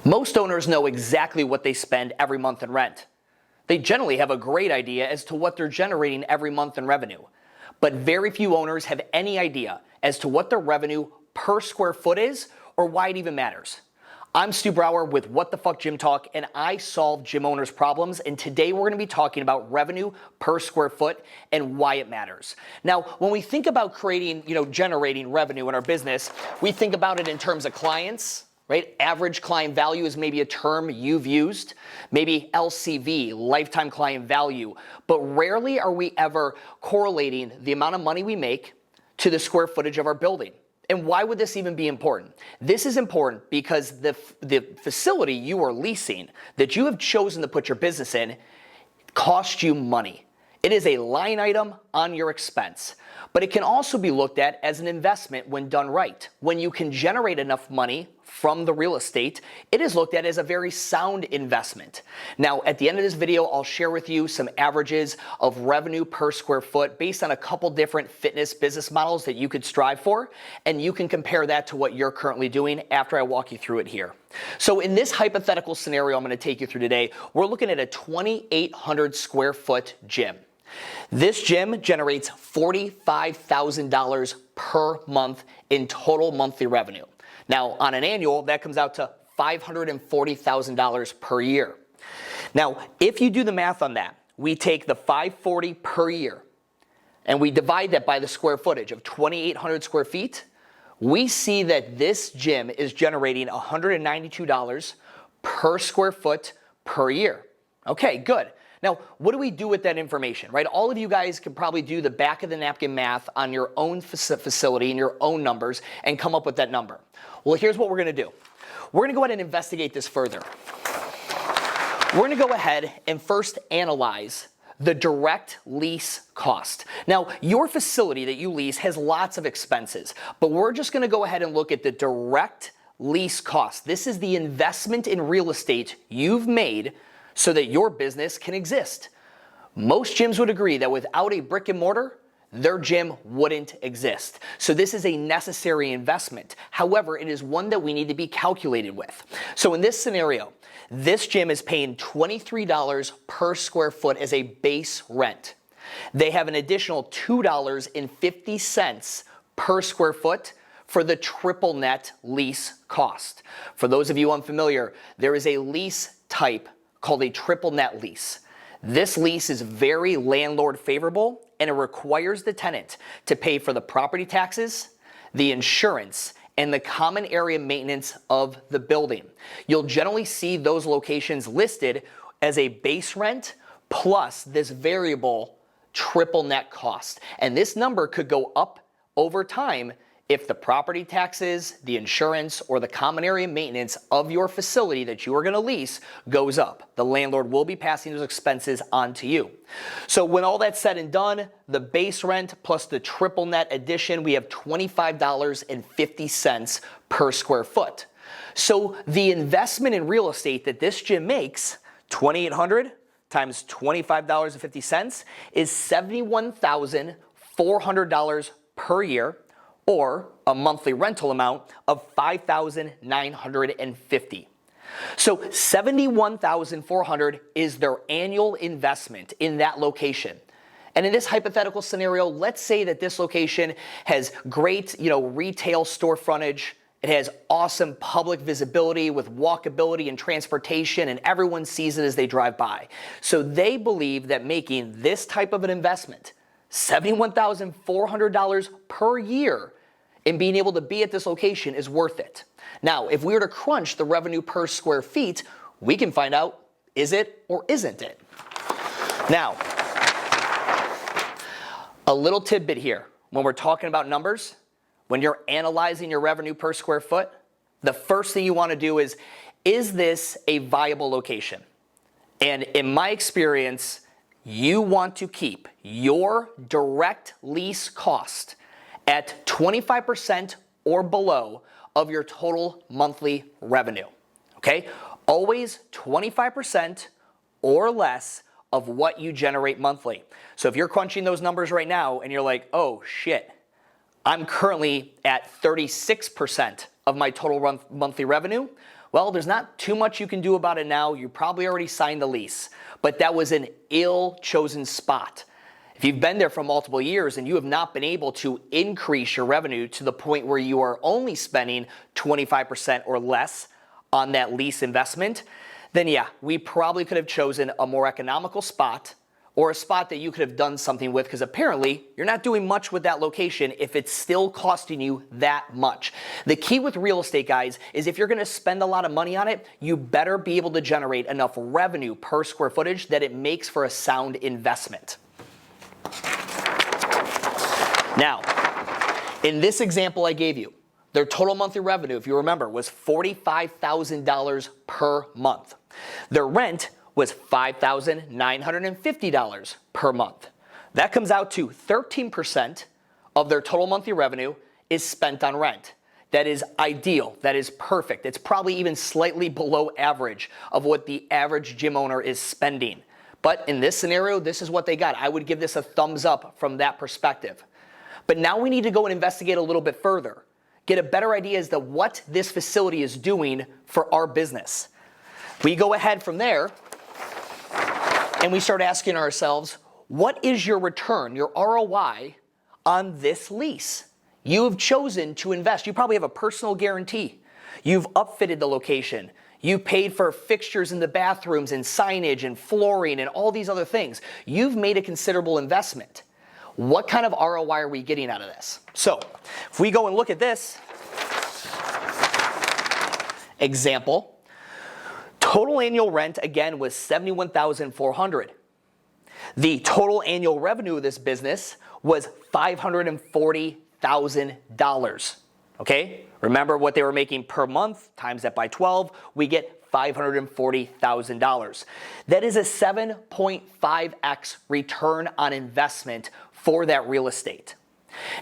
Most owners know exactly what they spend every month in rent. They generally have a great idea as to what they're generating every month in revenue. But very few owners have any idea as to what their revenue per square foot is or why it even matters. I'm Stu Brower with What the Fuck Gym Talk, and I solve gym owners' problems, and today we're going to be talking about revenue per square foot and why it matters. Now, when we think about generating revenue in our business, we think about it in terms of clients, right? Average client value is maybe a term you've used, maybe LCV, lifetime client value, but rarely are we ever correlating the amount of money we make to the square footage of our building. And why would this even be important? This is important because the facility you are leasing that you have chosen to put your business in costs you money. It is a line item on your expense, but it can also be looked at as an investment when done right. When you can generate enough money from the real estate, it is looked at as a very sound investment. Now, at the end of this video, I'll share with you some averages of revenue per square foot based on a couple different fitness business models that you could strive for, and you can compare that to what you're currently doing after I walk you through it here. So in this hypothetical scenario I'm going to take you through today, we're looking at a 2,800 square foot gym. This gym generates $45,000 per month in total monthly revenue. Now, on an annual, that comes out to $540,000 per year. Now, if you do the math on that, we take the $540 per year and we divide that by the square footage of 2,800 square feet, we see that this gym is generating $192 per square foot per year. Okay, good. Now, what do we do with that information, right? All of you guys can probably do the back of the napkin math on your own facility and your own numbers and come up with that number. Well, here's what we're going to do. We're going to go ahead and investigate this further. We're going to go ahead and first analyze the direct lease cost. Now, your facility that you lease has lots of expenses, but we're just going to go ahead and look at the direct lease cost. This is the investment in real estate you've made so that your business can exist. Most gyms would agree that without a brick and mortar, their gym wouldn't exist. So this is a necessary investment. However, it is one that we need to be calculated with. So in this scenario, this gym is paying $23 per square foot as a base rent. They have an additional $2.50 per square foot for the triple net lease cost. For those of you unfamiliar, there is a lease type called a triple net lease. This lease is very landlord favorable, and it requires the tenant to pay for the property taxes, the insurance, and the common area maintenance of the building. You'll generally see those locations listed as a base rent plus this variable triple net cost. And this number could go up over time if the property taxes, the insurance, or the common area maintenance of your facility that you are going to lease goes up. The landlord will be passing those expenses on to you. So when all that's said and done, the base rent plus the triple net addition, we have $25.50 per square foot. So the investment in real estate that this gym makes, $2,800 times $25.50, is $71,400 per year, or a monthly rental amount of $5,950. So $71,400 is their annual investment in that location. And in this hypothetical scenario, let's say that this location has great, retail store frontage. It has awesome public visibility with walkability and transportation, and everyone sees it as they drive by. So they believe that making this type of an investment, $71,400 per year, and being able to be at this location is worth it. Now, if we were to crunch the revenue per square feet, we can find out, is it or isn't it? Now, a little tidbit here. When we're talking about numbers, when you're analyzing your revenue per square foot, the first thing you want to do is this a viable location? And in my experience, you want to keep your direct lease cost at 25% or below of your total monthly revenue, okay? Always 25% or less of what you generate monthly. So if you're crunching those numbers right now and you're like, oh shit, I'm currently at 36% of my total monthly revenue, Well, there's not too much you can do about it now. You probably already signed the lease, but that was an ill-chosen spot. If you've been there for multiple years and you have not been able to increase your revenue to the point where you are only spending 25% or less on that lease investment, then yeah, we probably could have chosen a more economical spot or a spot that you could have done something with, because apparently you're not doing much with that location if it's still costing you that much. The key with real estate, guys, is if you're gonna spend a lot of money on it, you better be able to generate enough revenue per square footage that it makes for a sound investment. Now, in this example I gave you, their total monthly revenue, if you remember, was $45,000 per month. Their rent was $5,950 per month. That comes out to 13% of their total monthly revenue is spent on rent. That is ideal. That is perfect. It's probably even slightly below average of what the average gym owner is spending. But in this scenario, this is what they got. I would give this a thumbs up from that perspective. But now we need to go and investigate a little bit further. Get a better idea as to what this facility is doing for our business. We go ahead from there and we start asking ourselves, what is your return, your ROI on this lease? You have chosen to invest. You probably have a personal guarantee. You've upfitted the location. You paid for fixtures in the bathrooms and signage and flooring and all these other things. You've made a considerable investment. What kind of ROI are we getting out of this? So if we go and look at this example, total annual rent, again, was $71,400. The total annual revenue of this business was $540,000. Okay? Remember what they were making per month, times that by 12, we get $540,000. That is a 7.5x return on investment for that real estate.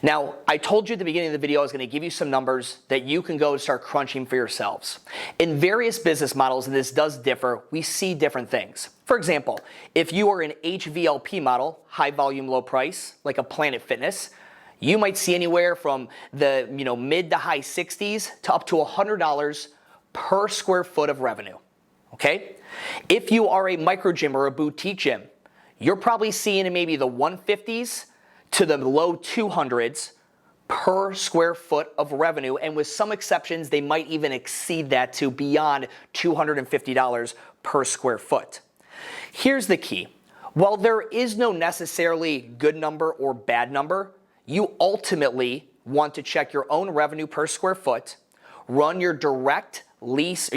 Now, I told you at the beginning of the video I was going to give you some numbers that you can go and start crunching for yourselves. In various business models, and this does differ, we see different things. For example, if you are an HVLP model, high volume, low price, like a Planet Fitness, you might see anywhere from the mid to high 60s to up to $100 per square foot of revenue. Okay? If you are a microgym or a boutique gym, you're probably seeing maybe the 150s to the low 200s per square foot of revenue, and with some exceptions, they might even exceed that to beyond $250 per square foot. Here's the key. While there is no necessarily good number or bad number, you ultimately want to check your own revenue per square foot, run your direct lease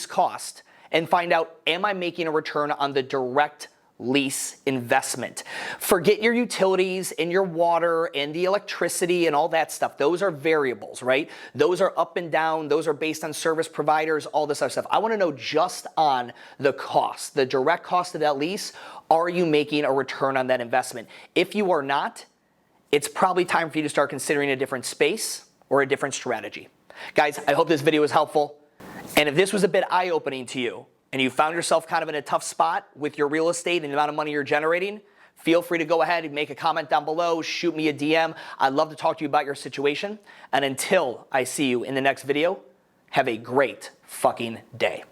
cost, and find out, am I making a return on the direct lease investment? Forget your utilities and your water and the electricity and all that stuff. Those are variables, right? Those are up and down. Those are based on service providers, all this other stuff. I want to know just on the cost, the direct cost of that lease. Are you making a return on that investment? If you are not, it's probably time for you to start considering a different space or a different strategy. Guys, I hope this video was helpful. And if this was a bit eye-opening to you, and you found yourself kind of in a tough spot with your real estate and the amount of money you're generating, feel free to go ahead and make a comment down below, shoot me a DM. I'd love to talk to you about your situation. And until I see you in the next video, have a great fucking day.